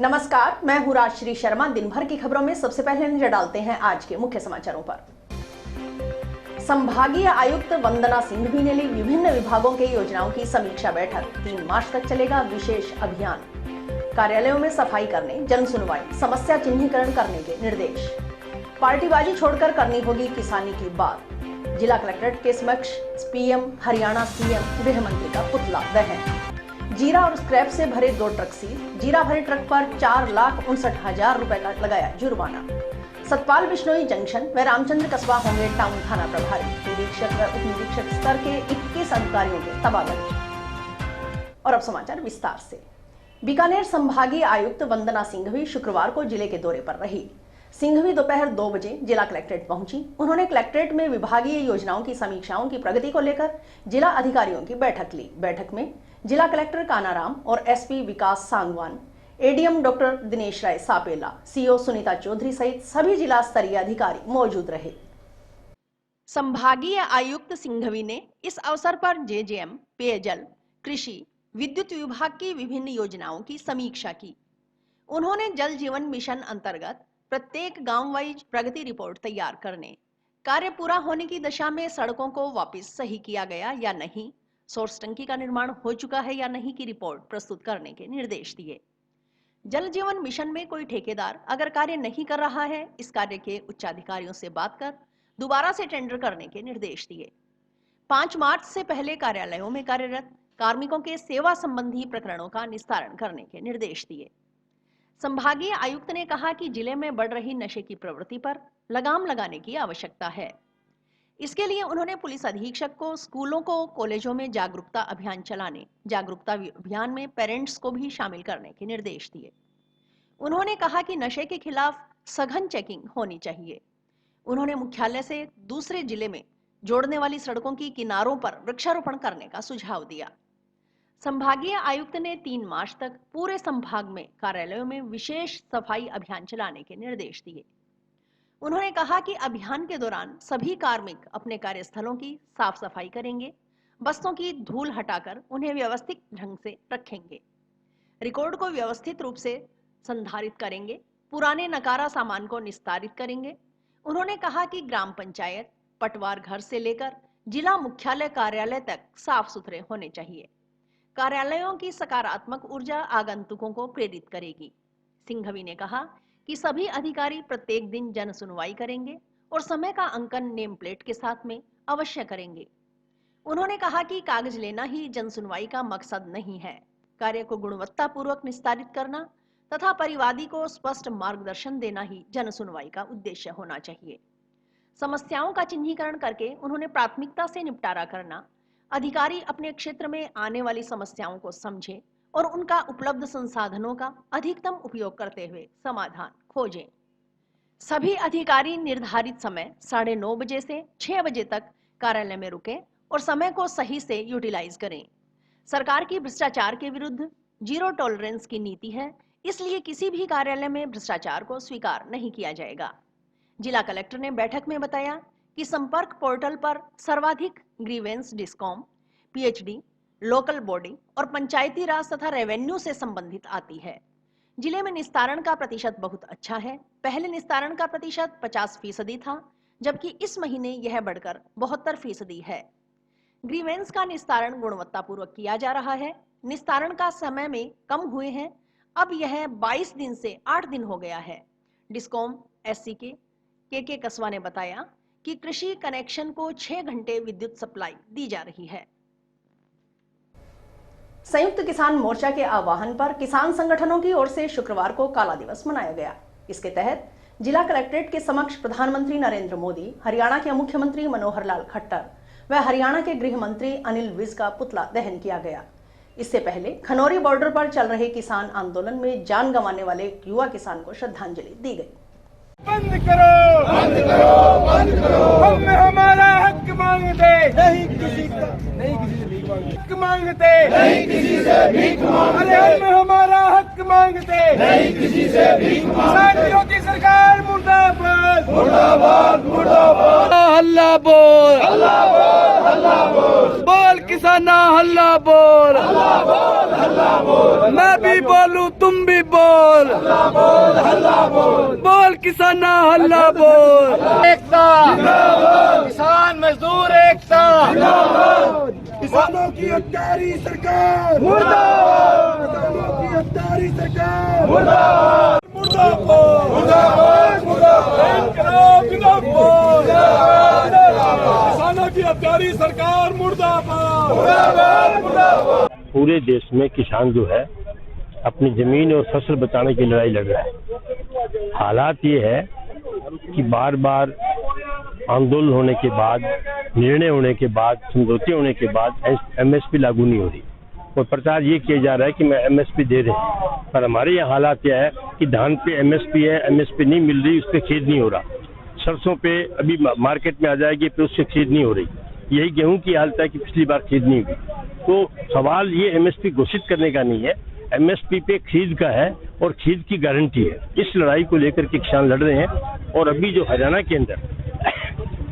नमस्कार, मैं हूं राजश्री शर्मा। दिन भर की खबरों में सबसे पहले नजर डालते हैं आज के मुख्य समाचारों पर। संभागीय आयुक्त वंदना सिंघवी ने ली विभिन्न विभागों के योजनाओं की समीक्षा बैठक। 3 मार्च तक चलेगा विशेष अभियान। कार्यालयों में सफाई करने, जन सुनवाई, समस्या चिन्हीकरण करने के निर्देश। पार्टीबाजी छोड़कर करनी होगी किसानी की बात। जिला कलेक्ट्रेट के समक्ष पीएम, हरियाणा सीएम, गृह मंत्री का पुतला दहन। जीरा और स्क्रैप से भरे 2 ट्रक सील। जीरा भरे ट्रक पर 4,59,000 रुपए का लगाया जुर्माना। सतपाल बिश्नोई जंक्शन व रामचंद्र कस्बा होंगे टाउन थाना प्रभारी। निरीक्षक व उप निरीक्षक स्तर के 21 अधिकारियों के तबादले। और अब समाचार विस्तार से। बीकानेर संभागीय आयुक्त वंदना सिंघवी शुक्रवार को जिले के दौरे पर रही। सिंघवी दोपहर 2 बजे जिला कलेक्ट्रेट पहुंची। उन्होंने कलेक्ट्रेट में विभागीय योजनाओं की समीक्षाओं की प्रगति को लेकर जिला अधिकारियों की बैठक ली। बैठक में जिला कलेक्टर कानाराम और एसपी विकास Sangwan, ADM doctor Dinesh Rai सापेला, CO Sunita Chaudhary सहित सभी जिला स्तरीय अधिकारी मौजूद रहे। संभागीय आयुक्त सिंघवी ने इस अवसर पर जेजेएम, पेयजल, कृषि, विद्युत विभाग की विभिन्न योजनाओं की समीक्षा की। उन्होंने जल जीवन मिशन अंतर्गत प्रत्येक गांव वाइज प्रगति रिपोर्ट तैयार करने, कार्य पूरा होने की दशा में सड़कों को वापस सही किया गया या नहीं, सोर्स टंकी का निर्माण हो चुका है या नहीं की रिपोर्ट प्रस्तुत करने के निर्देश दिए। जल जीवन मिशन में कोई ठेकेदार अगर कार्य नहीं कर रहा है, इस कार्य के उच्चाधिकारियों से बात कर दोबारा से टेंडर करने के निर्देश दिए। 5 मार्च से पहले कार्यालयों में कार्यरत कार्मिकों के सेवा संबंधी प्रकरणों का निस्तारण करने के निर्देश दिए। संभागीय आयुक्त ने कहा कि जिले में बढ़ रही नशे की प्रवृत्ति पर लगाम लगाने की आवश्यकता है। इसके लिए उन्होंने पुलिस अधीक्षक को स्कूलों को कॉलेजों में जागरूकता अभियान चलाने, जागरूकता अभियान में पेरेंट्स को भी शामिल करने के निर्देश दिए। उन्होंने कहा कि नशे के खिलाफ सघन चेकिंग होनी चाहिए। उन्होंने मुख्यालय से दूसरे जिले में जोड़ने वाली सड़कों की किनारों पर वृक्षारोपण करने का सुझाव दिया। संभागीय आयुक्त ने 3 मार्च तक पूरे संभाग में कार्यालयों में विशेष सफाई अभियान चलाने के निर्देश दिए। उन्होंने कहा कि अभियान के दौरान सभी कार्मिक अपने कार्यस्थलों की साफ सफाई करेंगे, बस्तों की धूल हटाकर उन्हें व्यवस्थित ढंग से रखेंगे, रिकॉर्ड को व्यवस्थित रूप से संधारित करेंगे, पुराने नकारा सामान को निस्तारित करेंगे। उन्होंने कहा कि ग्राम पंचायत, पटवार घर से लेकर जिला मुख्यालय कार्यालय तक साफ सुथरे होने चाहिए। कार्यालयों की सकारात्मक ऊर्जा आगंतुकों को प्रेरित करेगी। सिंघवी ने कहा कि सभी अधिकारी प्रत्येक दिन जन सुनवाई करेंगे और समय का अंकन नेम प्लेट के साथ में अवश्य करेंगे। उन्होंने कहा कि कागज लेना ही जन सुनवाई का मकसद नहीं है। कार्य को गुणवत्तापूर्वक निस्तारित करना तथा परिवादी को स्पष्ट मार्गदर्शन देना ही जन सुनवाई का उद्देश्य होना चाहिए। समस्याओं का चिन्हीकरण करके उन्होंने प्राथमिकता से निपटारा करना, अधिकारी अपने क्षेत्र में आने वाली समस्याओं को समझे और उनका उपलब्ध संसाधनों का अधिकतम उपयोग करते हुए समाधान खोजें। सभी अधिकारी निर्धारित समय 9:30 बजे से 6 बजे तक कार्यालय में रुकें और समय को सही से यूटिलाइज करें। सरकार की भ्रष्टाचार के विरुद्ध जीरो टॉलरेंस की नीति है, इसलिए किसी भी कार्यालय में भ्रष्टाचार को स्वीकार नहीं किया जाएगा। जिला कलेक्टर ने बैठक में बताया कि संपर्क पोर्टल पर सर्वाधिक grievance discom, PhD, local body और पंचायती राज तथा रेवेन्यू से संबंधित आती है। जिले में निस्तारण का प्रतिशत बहुत अच्छा है। पहले निस्तारण का प्रतिशत 50% था, जबकि इस महीने यह बढ़कर 72% है। ग्रीवेंस का निस्तारण गुणवत्तापूर्वक किया जा रहा है। निस्तारण का समय में कम हुए हैं, अब यह 22 दिन से 8 दिन हो गया है। डिस्कॉम एससी के कस्बा ने बताया कि कृषि कनेक्शन को 6 घंटे विद्युत सप्लाई दी जा रही है। संयुक्त किसान मोर्चा के आह्वान पर किसान संगठनों की ओर से शुक्रवार को काला दिवस मनाया गया। इसके तहत जिला कलेक्ट्रेट के समक्ष प्रधानमंत्री नरेंद्र मोदी, हरियाणा के मुख्यमंत्री मनोहर लाल खट्टर व हरियाणा के गृह मंत्री अनिल विज का पुतला दहन किया गया। इससे पहले खनौरी बॉर्डर पर चल रहे किसान आंदोलन में जान गंवाने वाले एक युवा किसान को श्रद्धांजलि दी गई। बंद करो, बंद करो, बंद करो। हम हमारा हक मांगते नहीं, किसी से भीख मांगते नहीं, किसी से भीख मांगते। अरे हम हमारा हक मांगते नहीं, किसी से भीख मांगते। साथियों की सरकार मुर्दाबाद, मुर्दाबाद, मुर्दाबाद। हल्ला बोल, हल्ला बोल, हल्ला बोल, बोल किसाना हल्ला बोल, हल्ला बोल, हल्ला बोल। मैं भी बोलूं तुम भी बोल, बोल, बोल किसाना हल्ला बोल। एकता किसान मजदूर एकता किसानों की हत्यारी सरकार मुर्दाबाद, किसानों की हत्यारी सरकार मुर्दाबाद, मुर्दाबाद, मुर्दाबाद, मुर्दाबाद, किसानों की हत्यारी सरकार मुर्दाबाद, मुर्दाबाद, मुर्दाबाद। पूरे देश में किसान जो है अपनी जमीन और फसल बचाने की लड़ाई लड़ रहा है। हालात ये है कि बार बार आंदोलन होने के बाद, निर्णय होने के बाद, समझौते होने के बाद एमएसपी लागू नहीं हो रही और प्रचार ये किया जा रहा है कि मैं एमएसपी दे रहे हैं, पर हमारे यहाँ हालात यह है कि धान पे एमएसपी है, एमएसपी नहीं मिल रही, उस पर खरीद नहीं हो रहा। सरसों पे अभी मार्केट में आ जाएगी, फिर उससे खरीद नहीं हो रही। यही गेहूं की हालत है कि पिछली बार खरीद नहीं हुई। तो सवाल ये एमएसपी घोषित करने का नहीं है, एमएसपी पे खरीद का है और खरीद की गारंटी है। इस लड़ाई को लेकर के किसान लड़ रहे हैं। और अभी जो हरियाणा के अंदर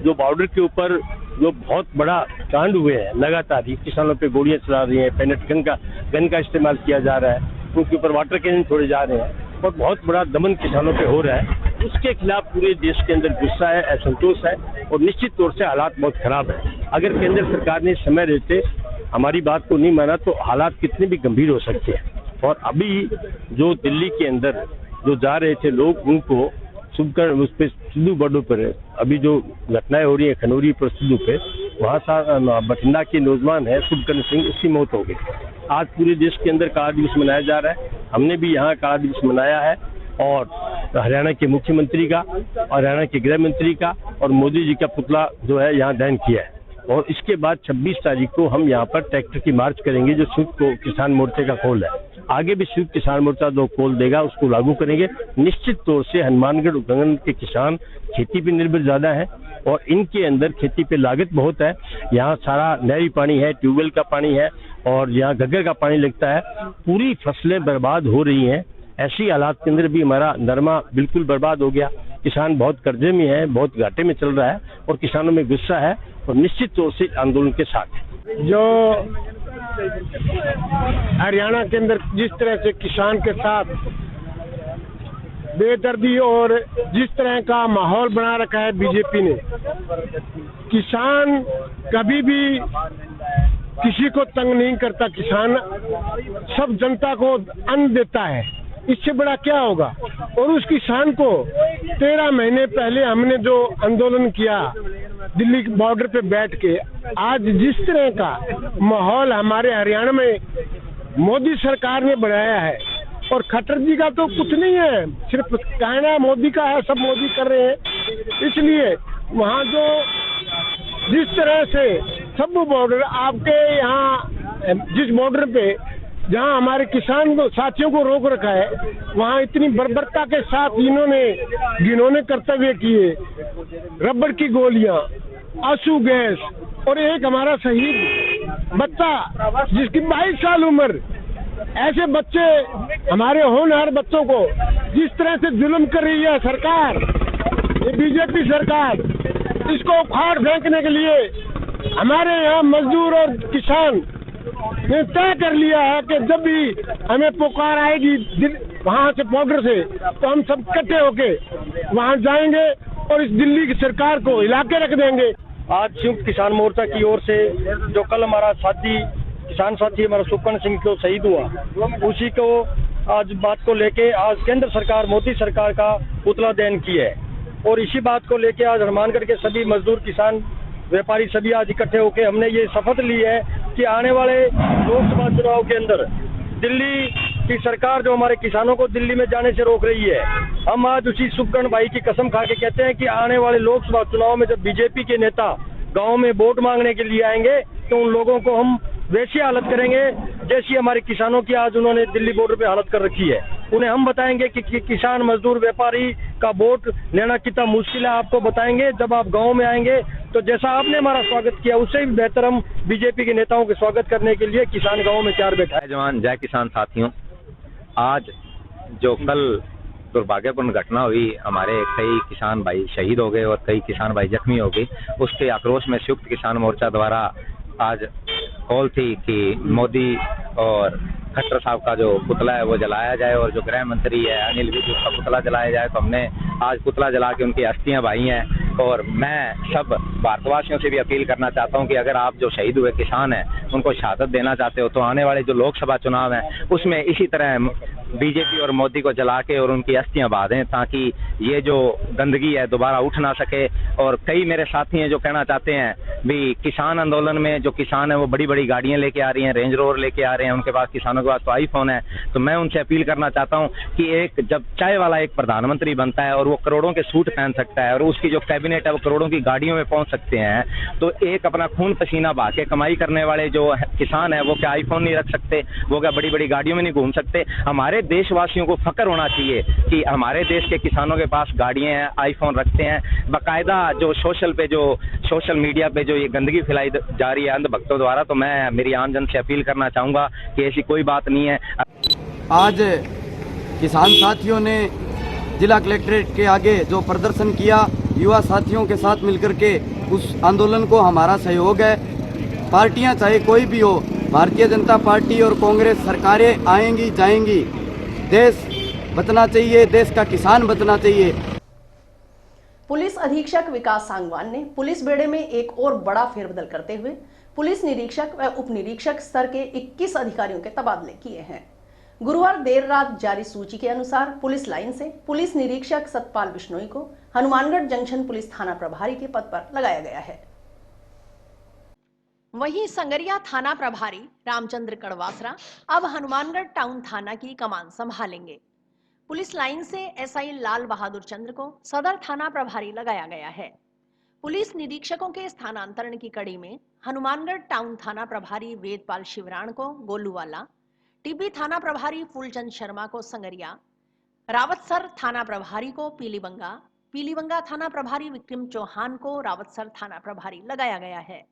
जो बॉर्डर के ऊपर जो बहुत बड़ा कांड हुए हैं, लगातार ही किसानों पे गोलियां चला रही हैं, पेनेट गन का इस्तेमाल किया जा रहा है, उनके ऊपर वाटर कैनन छोड़े जा रहे हैं और बहुत बड़ा दमन किसानों पे हो रहा है। उसके खिलाफ पूरे देश के अंदर गुस्सा है, असंतोष है और निश्चित तौर से हालात बहुत खराब है। अगर केंद्र सरकार ने समय रहते हमारी बात को नहीं माना तो हालात कितने भी गंभीर हो सकते हैं। और अभी जो दिल्ली के अंदर जो जा रहे थे लोग, उनको शुभकर्ण उस पर सिद्धू बॉर्डर पर अभी जो घटनाएं हो रही है खनौरी पर सिद्धू पे, वहाँ बठिंडा के नौजवान है शुभकर्ण सिंह, उसकी मौत हो गई। आज पूरे देश के अंदर काला दिवस मनाया जा रहा है। हमने भी यहाँ काला दिवस मनाया है और हरियाणा के मुख्यमंत्री का और हरियाणा के गृह मंत्री का और मोदी जी का पुतला जो है यहाँ दहन किया है। और इसके बाद 26 तारीख को हम यहाँ पर ट्रैक्टर की मार्च करेंगे, जो संयुक्त किसान मोर्चे का कॉल है। आगे भी संयुक्त किसान मोर्चा जो कॉल देगा उसको लागू करेंगे। निश्चित तौर से हनुमानगढ़ उपगण के किसान खेती पे निर्भर ज्यादा है और इनके अंदर खेती पे लागत बहुत है। यहाँ सारा नहरी पानी है, ट्यूबवेल का पानी है और यहाँ घग्गर का पानी लगता है। पूरी फसलें बर्बाद हो रही हैं। ऐसी हालात के अंदर भी हमारा नरमा बिल्कुल बर्बाद हो गया। किसान बहुत कर्जे में है, बहुत घाटे में चल रहा है और किसानों में गुस्सा है और निश्चित तौर से आंदोलन के साथ है। जो हरियाणा के अंदर जिस तरह से किसान के साथ बेदर्दी और जिस तरह का माहौल बना रखा है बीजेपी ने, किसान कभी भी किसी को तंग नहीं करता। किसान सब जनता को अन्न देता है, इससे बड़ा क्या होगा। और उस किसान को 13 महीने पहले हमने जो आंदोलन किया दिल्ली बॉर्डर पे बैठ के, आज जिस तरह का माहौल हमारे हरियाणा में मोदी सरकार ने बनाया है, और खट्टर जी का तो कुछ नहीं है, सिर्फ कहना मोदी का है, सब मोदी कर रहे हैं। इसलिए वहाँ जो जिस तरह से सब बॉर्डर आपके यहाँ जिस बॉर्डर पे जहाँ हमारे किसान को साथियों को रोक रखा है, वहाँ इतनी बर्बरता के साथ इन्होंने घिनौने कर्तव्य किए, रबड़ की गोलियां, आंसू गैस, और एक हमारा शहीद बच्चा जिसकी 22 साल उम्र, ऐसे बच्चे हमारे होनहार बच्चों को जिस तरह से जुल्म कर रही है सरकार, ये बीजेपी सरकार, इसको उखाड़ फेंकने के लिए हमारे यहाँ मजदूर और किसान ने तय कर लिया है कि जब भी हमें पुकार आएगी वहाँ से बॉर्डर से, तो हम सब इकट्ठे होके वहाँ जाएंगे और इस दिल्ली की सरकार को हिला के रख देंगे। आज संयुक्त किसान मोर्चा की ओर से जो कल हमारा साथी किसान साथी हमारा शुभकर्ण सिंह को शहीद हुआ, उसी को आज बात को लेके आज केंद्र सरकार मोदी सरकार का पुतला दहन किया है। और इसी बात को लेके आज हनुमानगढ़ के सभी मजदूर किसान व्यापारी सभी आज इकट्ठे होके हमने ये शपथ ली है कि आने वाले लोकसभा चुनाव के अंदर दिल्ली की सरकार जो हमारे किसानों को दिल्ली में जाने से रोक रही है, हम आज उसी शुभकर्ण भाई की कसम खा के कहते हैं कि आने वाले लोकसभा चुनाव में जब बीजेपी के नेता गांव में वोट मांगने के लिए आएंगे तो उन लोगों को हम वैसी हालत करेंगे जैसी हमारे किसानों की आज उन्होंने दिल्ली बॉर्डर पे हालत कर रखी है। उन्हें हम बताएंगे कि किसान मजदूर व्यापारी का वोट लेना कितना मुश्किल है, आपको बताएंगे। जब आप गांव में आएंगे तो जैसा आपने हमारा स्वागत किया उससे भी बेहतर हम बीजेपी के नेताओं के स्वागत करने के लिए किसान गाँव में तैयार बैठा है। जवान जय किसान साथियों, आज जो कल दुर्भाग्यपूर्ण घटना हुई, हमारे कई किसान भाई शहीद हो गए और कई किसान भाई जख्मी हो गए, उसके आक्रोश में संयुक्त किसान मोर्चा द्वारा आज कॉल थी कि मोदी और खट्टर साहब का जो पुतला है वो जलाया जाए और जो गृह मंत्री है अनिल विज उसका पुतला जलाया जाए। तो हमने आज पुतला जला के उनकी अस्थियां बहाई हैं। और मैं सब भारतवासियों से भी अपील करना चाहता हूं कि अगर आप जो शहीद हुए किसान हैं उनको शहादत देना चाहते हो तो आने वाले जो लोकसभा चुनाव हैं उसमें इसी तरह बीजेपी और मोदी को जला के और उनकी अस्थियां बहा दें, ताकि ये जो गंदगी है दोबारा उठ ना सके। और कई मेरे साथी हैं जो कहना चाहते हैं भी किसान आंदोलन में जो किसान है वो बड़ी बड़ी गाड़ियां लेके आ रही हैं, रेंज रोवर लेके आ रहे हैं, उनके पास किसानों के पास तो आईफोन है। तो मैं उनसे अपील करना चाहता हूं कि एक जब चाय वाला एक प्रधानमंत्री बनता है और वो करोड़ों के सूट पहन सकता है और उसकी जो कैबिनेट है वो करोड़ों की गाड़ियों में पहुंच सकते हैं, तो एक अपना खून पसीना बहा के कमाई करने वाले जो किसान है वो क्या आईफोन नहीं रख सकते? वो क्या बड़ी बड़ी गाड़ियों में नहीं घूम सकते? हमारे देशवासियों को फख्र होना चाहिए कि हमारे देश के किसानों के पास गाड़ियां हैं, आईफोन रखते हैं। बाकायदा जो सोशल मीडिया पे जो ये गंदगी फैलाई जा रही है अंधभक्तों द्वारा, तो मैं मेरी आम जन से अपील करना चाहूंगा कि ऐसी कोई बात नहीं है। आज किसान साथियों ने जिला कलेक्ट्रेट के आगे जो प्रदर्शन किया, युवा साथियों के साथ मिलकर के, उस आंदोलन को हमारा सहयोग है। पार्टियां चाहे कोई भी हो, भारतीय जनता पार्टी और कांग्रेस सरकारें आएंगी जाएंगी, देश बचना चाहिए, देश का किसान बचना चाहिए। पुलिस अधीक्षक विकास सांगवान ने पुलिस बेड़े में एक और बड़ा फेरबदल करते हुए पुलिस निरीक्षक व उप निरीक्षक स्तर के 21 अधिकारियों के तबादले किए हैं। गुरुवार देर रात जारी सूची के अनुसार पुलिस लाइन से पुलिस निरीक्षक सतपाल बिश्नोई को हनुमानगढ़ जंक्शन पुलिस थाना प्रभारी के पद पर लगाया गया है। वहीं संगरिया थाना प्रभारी रामचंद्र कड़वासरा अब हनुमानगढ़ टाउन थाना की कमान संभालेंगे। पुलिस लाइन से एसआई लाल बहादुर चंद्र को सदर थाना प्रभारी लगाया गया है। पुलिस निरीक्षकों के स्थानांतरण की कड़ी में हनुमानगढ़ टाउन थाना प्रभारी वेदपाल शिवराण को गोलूवाला, टिब्बी थाना प्रभारी फूलचंद शर्मा को संगरिया, रावतसर थाना प्रभारी को पीलीबंगा थाना प्रभारी विक्रम चौहान को रावतसर थाना प्रभारी लगाया गया है।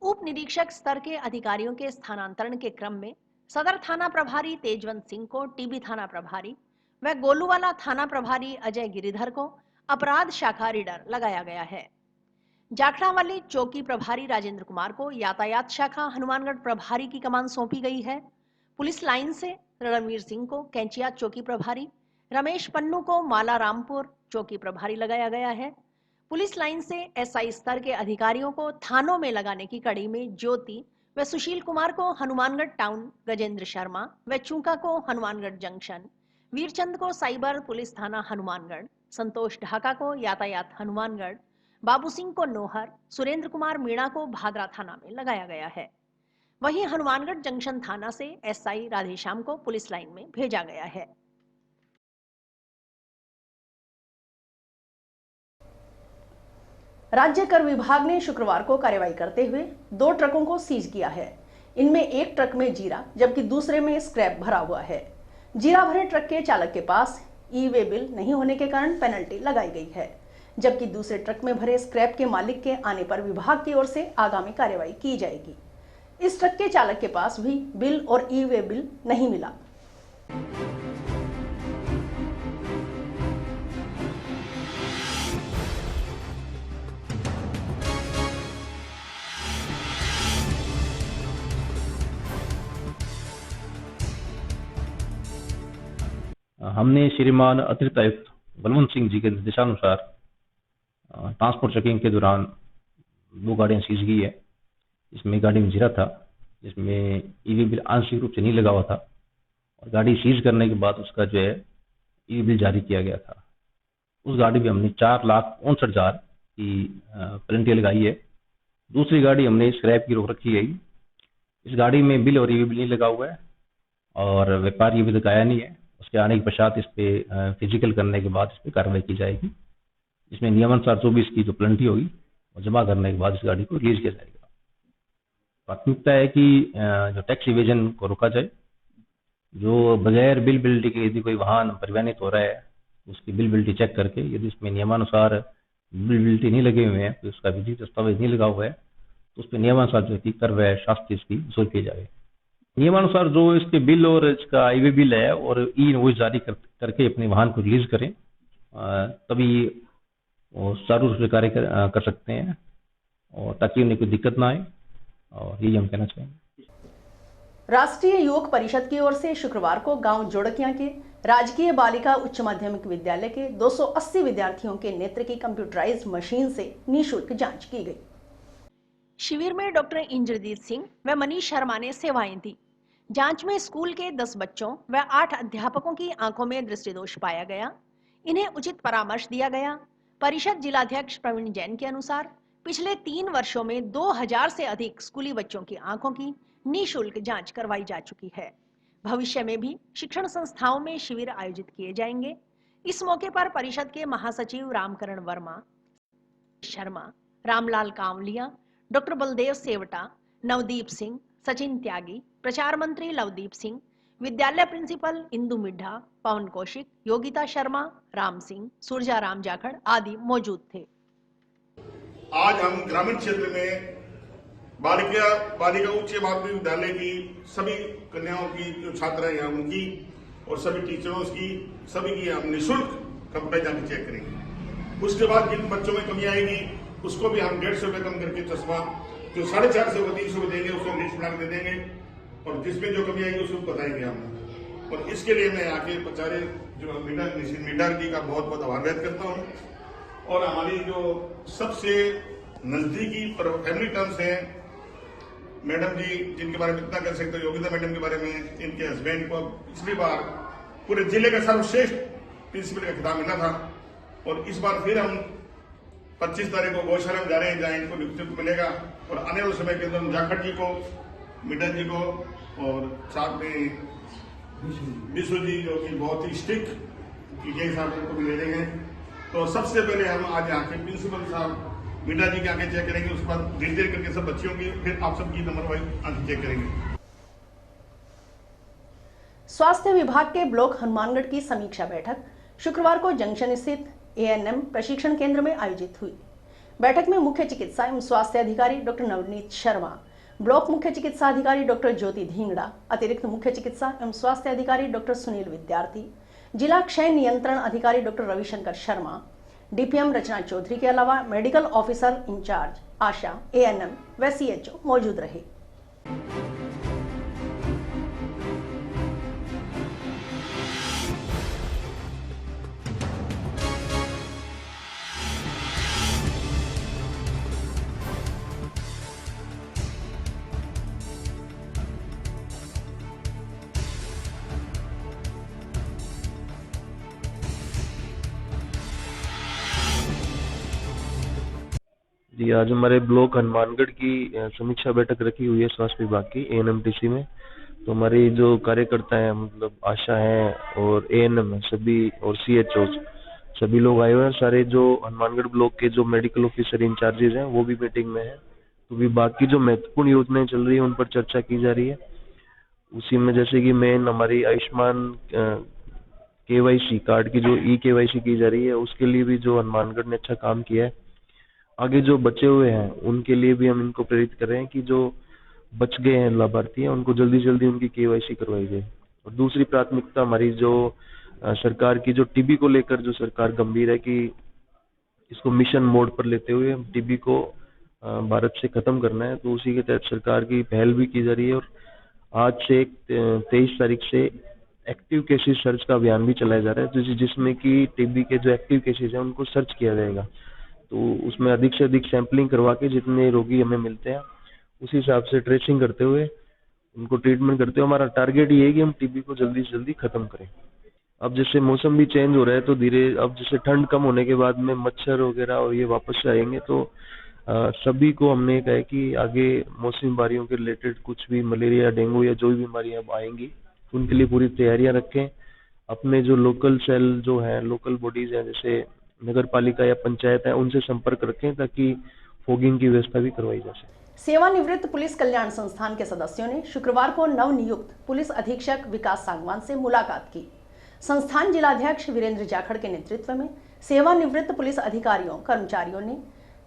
उप निरीक्षक स्तर के अधिकारियों के स्थानांतरण के क्रम में सदर थाना प्रभारी तेजवंत सिंह को टीबी थाना प्रभारी व गोलूवाला थाना प्रभारी अजय गिरिधर को अपराध शाखा रीडर लगाया गया है। जाखड़ावाली चौकी प्रभारी राजेंद्र कुमार को यातायात शाखा हनुमानगढ़ प्रभारी की कमान सौंपी गई है। पुलिस लाइन से रणवीर सिंह को कैंचिया चौकी प्रभारी, रमेश पन्नू को माला रामपुर चौकी प्रभारी लगाया गया है। पुलिस लाइन से एसआई स्तर के अधिकारियों को थानों में लगाने की कड़ी में ज्योति व सुशील कुमार को हनुमानगढ़ टाउन, गजेंद्र शर्मा व चूंका को हनुमानगढ़ जंक्शन, वीरचंद को साइबर पुलिस थाना हनुमानगढ़, संतोष ढाका को यातायात हनुमानगढ़, बाबू सिंह को नोहर, सुरेंद्र कुमार मीणा को भादरा थाना में लगाया गया है। वहीं हनुमानगढ़ जंक्शन थाना से एसआई राधेश्याम को पुलिस लाइन में भेजा गया है। राज्य कर विभाग ने शुक्रवार को कार्रवाई करते हुए 2 ट्रकों को सीज किया है। इनमें एक ट्रक में जीरा जबकि दूसरे में स्क्रैप भरा हुआ है। जीरा भरे ट्रक के चालक के पास ई-वे बिल नहीं होने के कारण पेनल्टी लगाई गई है, जबकि दूसरे ट्रक में भरे स्क्रैप के मालिक के आने पर विभाग की ओर से आगामी कार्रवाई की जाएगी। इस ट्रक के चालक के पास भी बिल और ई-वे बिल नहीं मिला। हमने श्रीमान अतिरिक्त आयुक्त बलवंत सिंह जी के निर्देशानुसार ट्रांसपोर्ट चेकिंग के दौरान 2 गाड़ियां सीज की है। इसमें गाड़ी में जीरा था, जिसमें ई-वे बिल आंशिक रूप से नहीं लगा हुआ था, और गाड़ी सीज करने के बाद उसका जो है ई-वे बिल जारी किया गया था। उस गाड़ी में हमने 4,59,000 की पेनल्टी लगाई है। दूसरी गाड़ी हमने स्क्रैप की रोक रखी गई। इस गाड़ी में बिल और ई-वे बिल नहीं लगा हुआ है और व्यापारी अभी तक आया नहीं है। उसके आने के पश्चात इस पे फिजिकल करने के बाद इस पे कार्रवाई की जाएगी। इसमें नियमानुसार 24 की जो पेनल्टी होगी और जमा करने के बाद इस गाड़ी को रिलीज किया जाएगा। प्राथमिकता है कि जो टैक्स इवेजन को रोका जाए। जो बगैर बिल बिल्टी के यदि कोई वाहन परिवहनित हो रहा है उसकी बिल बिल्टी चेक करके यदि उसमें नियमानुसार बिल बिल्टी नहीं लगे हुए हैं, तो उसका विधिक दस्तावेज नहीं लगा हुआ है, तो उस पर नियमानुसार जो कर वह शास्ति इसकी वसूल की जाए। नियमानुसार जो इसके बिल और इसका ई-वे बिल है और ई-इनवॉइस जारी करके अपने वाहन को रिलीज करें, तभी वो सुचारू रूप से कार्य कर सकते हैं और ताकि उन्हें कोई दिक्कत ना आए, और यही हम कहना चाहेंगे। राष्ट्रीय युवक परिषद की ओर से शुक्रवार को गांव जोड़किया के राजकीय बालिका उच्च माध्यमिक विद्यालय के 280 विद्यार्थियों के नेत्र की कंप्यूटराइज्ड मशीन से निःशुल्क जांच की गई। शिविर में डॉक्टर इंद्रजीत सिंह व मनीष शर्मा ने सेवाएं दी। जांच में स्कूल के 10 बच्चों व 8 अध्यापकों की आंखों में दृष्टिदोष पाया गया। इन्हें उचित परामर्श दिया गया। परिषद जिलाध्यक्ष प्रवीण जैन के अनुसार पिछले 3 वर्षों में 2000 से अधिक स्कूली बच्चों की आंखों की निःशुल्क जांच करवाई जा चुकी है। भविष्य में भी शिक्षण संस्थाओं में शिविर आयोजित किए जाएंगे। इस मौके पर परिषद के महासचिव रामकरण वर्मा, शर्मा, रामलाल कांवलिया, डॉक्टर बलदेव सेवटा, नवदीप सिंह, सचिन त्यागी, प्रचार मंत्री लवदीप सिंह, विद्यालय प्रिंसिपल इंदु मिड्ढा, पवन कौशिक, योगिता शर्मा, राम सिंह, सूरजाराम जाखड़ आदि मौजूद थे। आज हम ग्रामीण क्षेत्र में बालिका उच्च माध्यमिक विद्यालय की सभी कन्याओं की जो छात्राएं हैं उनकी और सभी टीचरों की सभी की हम निःशुल्क कंप्यूटर जांच चेक करेंगे। उसके बाद जिन बच्चों में कमी आएगी उसको भी हम 150 रुपये कम करके चश्मा जो 450 को 300 रुपये देंगे उसको लिस्ट बना दे देंगे और जिसमें जो कमी आएगी उसको बताएंगे हम। और इसके लिए मैं आके बेचारे जो मीटर जी का बहुत बहुत आभार व्यक्त करता हूँ। और हमारी जो सबसे नजदीकी फैमिली टर्म्स हैं मैडम जी जिनके बारे में इतना कर सकते हो, योगिता मैडम के बारे में, इनके हस्बैंड को पिछली बार पूरे जिले का सर्वश्रेष्ठ प्रिंसिपल का खिताब मिला था और इस बार फिर हम 25 तारीख को गौशाला में जा रहे हैं जहाँ इनको नेतृत्व मिलेगा और आने वाले समय के अंदर जाखड़ जी को, मिडन जी को और साथ में विश्व जी जो कि बहुत ही स्ट्रिक्ट के हिसाब उनको भी ले लेंगे। तो सबसे पहले हम आज यहाँ के प्रिंसिपल साहब मीटा जी की आंखें चेक करेंगे, उसके बाद धीरे धीरे करके सब बच्चियों की, फिर आप सबकी नंबर वाइज आंखें चेक करेंगे। स्वास्थ्य विभाग के ब्लॉक हनुमानगढ़ की समीक्षा बैठक शुक्रवार को जंक्शन स्थित एएनएम प्रशिक्षण केंद्र में आयोजित हुई। बैठक में मुख्य चिकित्सा एवं स्वास्थ्य अधिकारी डॉक्टर नवनीत शर्मा, ब्लॉक मुख्य चिकित्सा अधिकारी डॉक्टर ज्योति धींगड़ा, अतिरिक्त मुख्य चिकित्सा एवं स्वास्थ्य अधिकारी डॉक्टर सुनील विद्यार्थी, जिला क्षय नियंत्रण अधिकारी डॉक्टर रविशंकर शर्मा, डीपीएम रचना चौधरी के अलावा मेडिकल ऑफिसर इंचार्ज, आशा, एएनएम व सीएचओ मौजूद रहे। जी, आज हमारे ब्लॉक हनुमानगढ़ की समीक्षा बैठक रखी हुई है स्वास्थ्य विभाग की एएनएमटीसी में। तो हमारी जो कार्यकर्ता हैं, मतलब आशा हैं और एएनएम है सभी और सीएचओ सभी लोग आए हुए हैं। सारे जो हनुमानगढ़ ब्लॉक के जो मेडिकल ऑफिसर इंचार्जेज हैं वो भी मीटिंग में हैं। तो विभाग की जो महत्वपूर्ण योजनाएं चल रही है उन पर चर्चा की जा रही है। उसी में जैसे कि मेन हमारी आयुष्मान केवाईसी कार्ड की जो ई केवाईसी की जा रही है उसके लिए भी जो हनुमानगढ़ ने अच्छा काम किया है। आगे जो बचे हुए हैं उनके लिए भी हम इनको प्रेरित कर रहे हैं कि जो बच गए हैं लाभार्थी हैं उनको जल्दी से जल्दी उनकी केवाईसी करवाई जाए। और दूसरी प्राथमिकता हमारी जो सरकार की जो टीबी को लेकर जो सरकार गंभीर है कि इसको मिशन मोड पर लेते हुए टीबी को भारत से खत्म करना है। तो उसी के तहत सरकार की पहल भी की जा रही है और आज से 23 तारीख से एक्टिव केसेस सर्च का अभियान भी चलाया जा रहा है, जिसमें कि टीबी के जो एक्टिव केसेस हैं उनको सर्च किया जाएगा। तो उसमें अधिक से अधिक सैंपलिंग करवा के जितने रोगी हमें मिलते हैं उसी हिसाब से ट्रेसिंग करते हुए उनको ट्रीटमेंट करते हुए हमारा टारगेट ये है कि हम टीबी को जल्दी से जल्दी खत्म करें। अब जैसे मौसम भी चेंज हो रहा है तो अब जैसे ठंड कम होने के बाद में मच्छर वगैरह और ये वापस से आएंगे तो सभी को हमने कहा है कि आगे मौसमी बीमारियों के रिलेटेड कुछ भी मलेरिया, डेंगू या जो भी बीमारियां आएंगी उनके लिए पूरी तैयारियां रखें। अपने जो लोकल सेल जो है, लोकल बॉडीज हैं जैसे नगर पालिका या पंचायत है, उनसे संपर्क रखें ताकि फॉगिंग की व्यवस्था भी करवाई जा सके। सेवानिवृत्त पुलिस कल्याण संस्थान के सदस्यों ने शुक्रवार को नवनियुक्त पुलिस अधीक्षक विकास सांगवान से मुलाकात की। संस्थान जिलाध्यक्ष वीरेंद्र जाखड़ के नेतृत्व में सेवानिवृत्त पुलिस अधिकारियों कर्मचारियों ने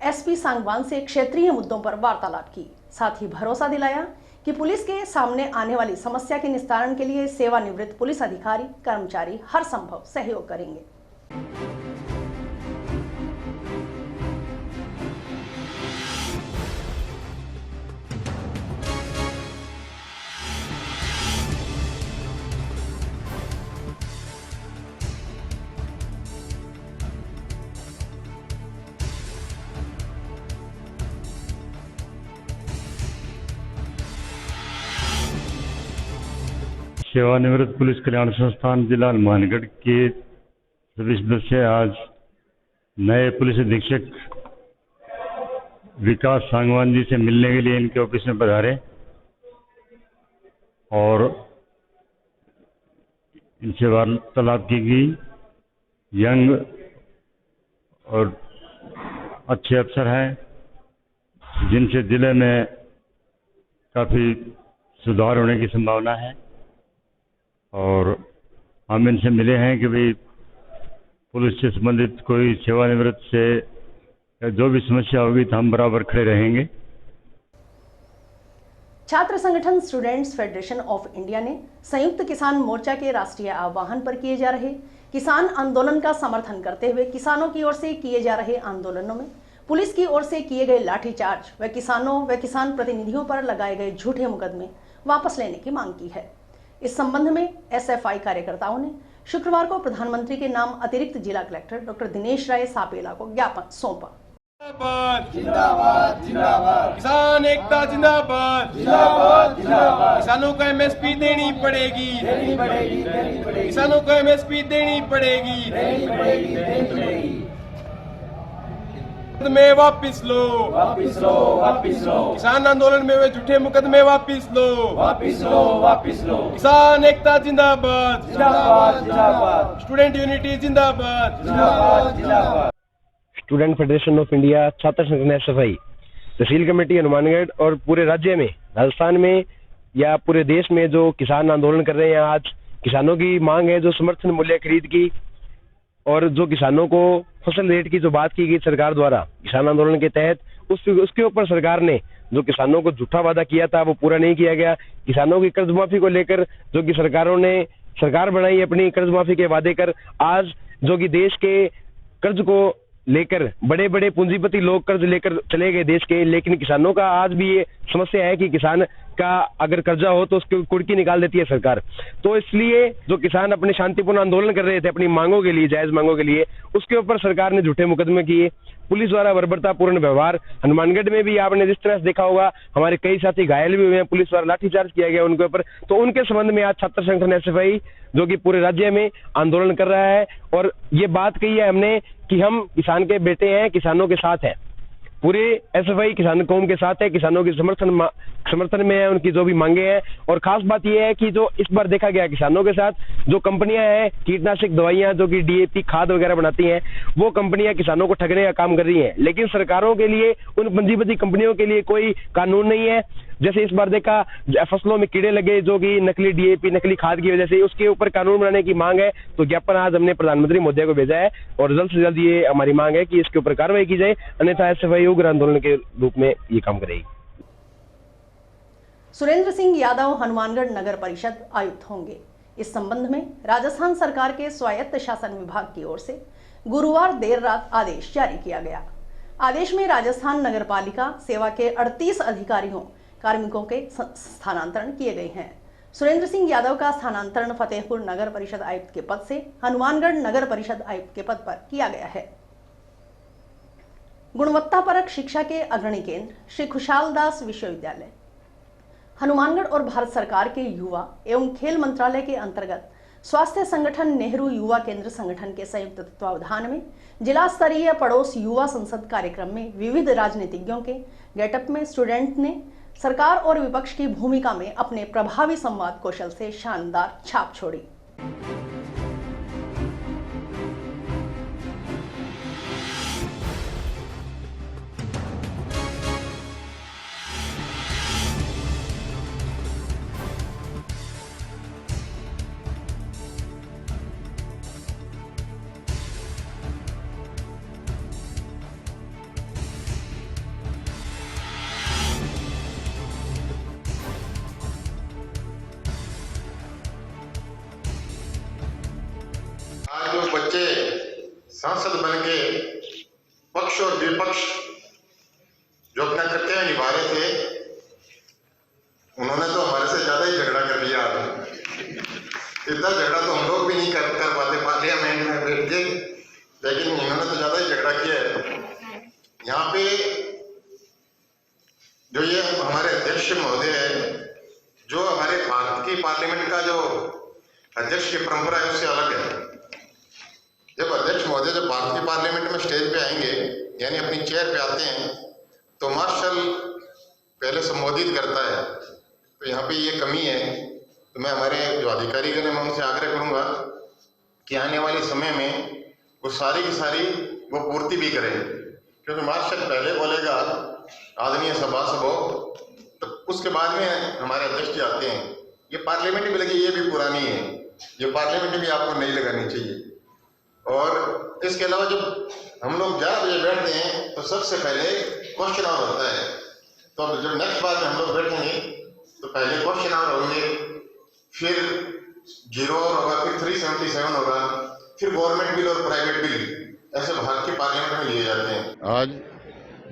एसपी सांगवान से क्षेत्रीय मुद्दों पर वार्तालाप की। साथ ही भरोसा दिलाया कि पुलिस के सामने आने वाली समस्या के निस्तारण के लिए सेवानिवृत्त पुलिस अधिकारी कर्मचारी हर संभव सहयोग करेंगे। सेवानिवृत्त पुलिस कल्याण संस्थान जिला हनुमानगढ़ के सभी सदस्य आज नए पुलिस अधीक्षक विकास सांगवान जी से मिलने के लिए इनके ऑफिस में पधारे और इनसे वार्तालाप की गई। यंग और अच्छे अफसर हैं जिनसे जिले में काफ़ी सुधार होने की संभावना है और हम इनसे मिले हैं कि भाई पुलिस से संबंधित कोई सेवानिवृत्त से या जो भी समस्या होगी तो हम बराबर खड़े रहेंगे। छात्र संगठन स्टूडेंट्स फेडरेशन ऑफ इंडिया ने संयुक्त किसान मोर्चा के राष्ट्रीय आह्वान पर किए जा रहे किसान आंदोलन का समर्थन करते हुए किसानों की ओर से किए जा रहे आंदोलनों में पुलिस की ओर से किए गए लाठीचार्ज व किसानों व किसान प्रतिनिधियों पर लगाए गए झूठे मुकदमे वापस लेने की मांग की है। इस संबंध में एसएफआई कार्यकर्ताओं ने शुक्रवार को प्रधानमंत्री के नाम अतिरिक्त जिला कलेक्टर डॉक्टर दिनेश राय सापेला को ज्ञापन सौंपा। जिंदाबाद जिंदाबाद किसान एकता जिंदाबाद जिंदाबाद जिंदाबाद किसानों को एमएसपी देनी पड़ेगी किसानों को एमएसपी देनी पड़ेगी में वापिस लो किसान आंदोलन में वे झूठे मुकदमे वापिस लो किसान एकता जिंदाबाद जिंदाबाद स्टूडेंट यूनिटी जिंदाबाद जिंदाबाद स्टूडेंट फेडरेशन ऑफ इंडिया, छात्र संगठन एसएफआई, तहसील कमेटी हनुमानगढ़ और पूरे राज्य में, राजस्थान में या पूरे देश में जो किसान आंदोलन कर रहे हैं, आज किसानों की मांग है जो समर्थन मूल्य खरीद की और जो किसानों को फसल रेट की जो बात की गई सरकार द्वारा किसान आंदोलन के तहत, उसके ऊपर सरकार ने जो किसानों को झूठा वादा किया था वो पूरा नहीं किया गया। किसानों की कर्ज माफी को लेकर जो कि सरकार बनाई अपनी कर्ज माफी के वादे कर, आज जो कि देश के कर्ज को लेकर बड़े बड़े पूंजीपति लोग कर्ज लेकर चले गए देश के, लेकिन किसानों का आज भी ये समस्या है कि किसान का अगर कर्जा हो तो उसकी कुर्की निकाल देती है सरकार। तो इसलिए जो किसान अपने शांतिपूर्ण आंदोलन कर रहे थे अपनी मांगों के लिए, जायज मांगों के लिए, उसके ऊपर सरकार ने झूठे मुकदमे किए, पुलिस द्वारा बर्बरतापूर्ण व्यवहार। हनुमानगढ़ में भी आपने जिस तरह से देखा होगा हमारे कई साथी घायल भी हुए हैं, पुलिस द्वारा लाठीचार्ज किया गया उनके ऊपर। तो उनके संबंध में आज छात्र संगठन एसएफआई जो कि पूरे राज्य में आंदोलन कर रहा है और ये बात कही है हमने कि हम किसान के बेटे हैं, किसानों के साथ हैं। पूरे एसएफआई किसान कौम के साथ है, किसानों की समर्थन में है, उनकी जो भी मांगे हैं। और खास बात यह है कि जो इस बार देखा गया किसानों के साथ जो कंपनियां हैं कीटनाशक दवाइयां जो कि डीएपी खाद वगैरह बनाती हैं, वो कंपनियां किसानों को ठगने का काम कर रही हैं, लेकिन सरकारों के लिए, उन पंजीबद्ध कंपनियों के लिए कोई कानून नहीं है। जैसे इस बार देखा फसलों में कीड़े लगे जो कि नकली डीएपी नकली खाद की वजह से, उसके ऊपर कानून बनाने की मांग है। तो ज्ञापन आज हमने प्रधानमंत्री महोदय को भेजा है और जल्द से जल्द ये हमारी मांग है कि इसके ऊपर कार्रवाई की जाए, अन्यथा एसएफआई उग्र आंदोलन के रूप में ये काम करेगी। सुरेंद्र सिंह यादव हनुमानगढ़ नगर परिषद आयुक्त होंगे। इस संबंध में राजस्थान सरकार के स्वायत्त शासन विभाग की ओर से गुरुवार देर रात आदेश जारी किया गया। आदेश में राजस्थान नगर पालिका सेवा के 38 अधिकारियों कार्मिकों के स्थानांतरण किए गए हैं। सुरेंद्र सिंह यादव का स्थानांतरण फतेहपुर नगर परिषद आयुक्त के पद से हनुमानगढ़ नगर परिषद आयुक्त के पद पर किया गया है। गुणवत्तापरक शिक्षा के अग्रणी केंद्र श्री खुशहाल दास विश्वविद्यालय हनुमानगढ़ और भारत सरकार के युवा एवं खेल मंत्रालय के अंतर्गत स्वास्थ्य संगठन नेहरू युवा केंद्र संगठन के संयुक्त तत्वावधान में जिला स्तरीय पड़ोस युवा संसद कार्यक्रम में विविध राजनीतिज्ञों के गेटअप में स्टूडेंट ने सरकार और विपक्ष की भूमिका में अपने प्रभावी संवाद कौशल से शानदार छाप छोड़ी। जो बच्चे सांसद बन के पक्ष और विपक्ष जो अपना कर्तव्य निभा रहे थे, उन्होंने तो हमारे से ज्यादा ही झगड़ा कर लिया। इतना झगड़ा तो हम लोग भी नहीं कर पाते पार्लियामेंट में बैठ के, लेकिन इन्होंने तो ज्यादा ही झगड़ा किया है। यहाँ पे जो ये हमारे अध्यक्ष महोदय है, जो हमारे भारत की पार्लियामेंट का जो अध्यक्ष की परंपरा है उससे अलग है। जब अध्यक्ष महोदय जब भारत की पार्लियामेंट में स्टेज पे आएंगे यानी अपनी चेयर पे आते हैं तो मार्शल पहले संबोधित करता है। तो यहाँ पे ये कमी है। तो मैं हमारे जो अधिकारीगण हैं मैं उनसे आग्रह करूंगा कि आने वाले समय में वो सारी की सारी वो पूर्ति भी करें, क्योंकि मार्शल पहले बोलेगा आदरणीय सभा सबो, तो उसके बाद में हमारे अध्यक्ष जी आते हैं। ये पार्लियामेंट भी लगी, ये भी पुरानी है, ये पार्लियामेंट भी आपको नहीं लगानी चाहिए। और इसके अलावा जब हम लोग 11 बजे बैठते हैं तो सबसे पहले क्वेश्चन आवर होता है। तो अब जब नेक्स्ट बार में हम लोग बैठेंगे तो पहले क्वेश्चन आवर होंगे, फिर 0 आवर होगा, फिर 377 होगा, फिर गवर्नमेंट बिल और प्राइवेट बिल, ऐसे भारत की पार्लियामेंट में लिए जाते हैं। आज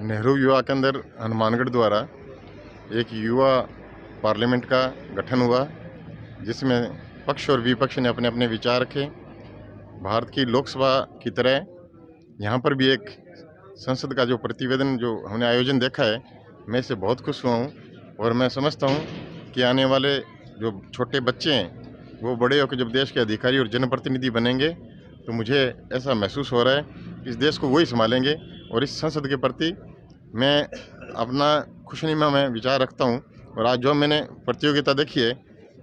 नेहरू युवा केंद्र हनुमानगढ़ द्वारा एक युवा पार्लियामेंट का गठन हुआ, जिसमें पक्ष और विपक्ष ने अपने अपने विचार रखे। भारत की लोकसभा की तरह यहाँ पर भी एक संसद का जो प्रतिवेदन जो हमने आयोजन देखा है, मैं इससे बहुत खुश हुआ हूँ। और मैं समझता हूँ कि आने वाले जो छोटे बच्चे हैं वो बड़े होकर जब देश के अधिकारी और जनप्रतिनिधि बनेंगे तो मुझे ऐसा महसूस हो रहा है कि इस देश को वही संभालेंगे। और इस संसद के प्रति मैं अपना खुशनुमा में विचार रखता हूँ। और आज जो मैंने प्रतियोगिता देखी है,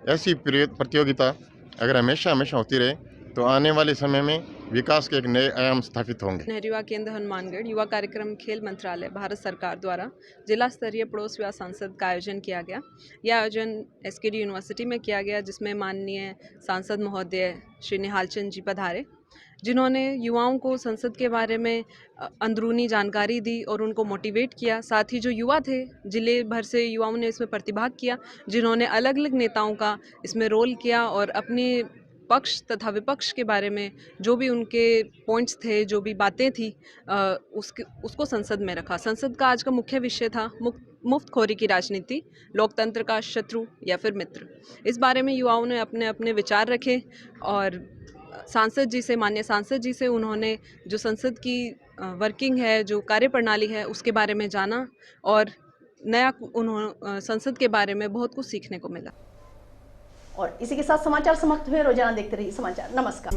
ऐसी प्रतियोगिता अगर हमेशा हमेशा होती रहे तो आने वाले समय में विकास के एक नए आयाम स्थापित होंगे। नेहरू युवा केंद्र हनुमानगढ़ युवा कार्यक्रम खेल मंत्रालय भारत सरकार द्वारा जिला स्तरीय पड़ोस विवाह संसद का आयोजन किया गया। यह आयोजन SKD यूनिवर्सिटी में किया गया, जिसमें माननीय सांसद महोदय श्री निहाल चंद जी पधारे, जिन्होंने युवाओं को संसद के बारे में अंदरूनी जानकारी दी और उनको मोटिवेट किया। साथ ही जो युवा थे, जिले भर से युवाओं ने इसमें प्रतिभाग किया, जिन्होंने अलग अलग नेताओं का इसमें रोल किया और अपने पक्ष तथा विपक्ष के बारे में जो भी उनके पॉइंट्स थे, जो भी बातें थी, उसको संसद में रखा। संसद का आज का मुख्य विषय था मुफ्तखोरी की राजनीति, लोकतंत्र का शत्रु या फिर मित्र। इस बारे में युवाओं ने अपने अपने विचार रखे और सांसद जी से, माननीय सांसद जी से उन्होंने जो संसद की वर्किंग है, जो कार्यप्रणाली है, उसके बारे में जाना और नया संसद के बारे में बहुत कुछ सीखने को मिला। और इसी के साथ समाचार समाप्त हुए। रोजाना देखते रहिए समाचार। नमस्कार।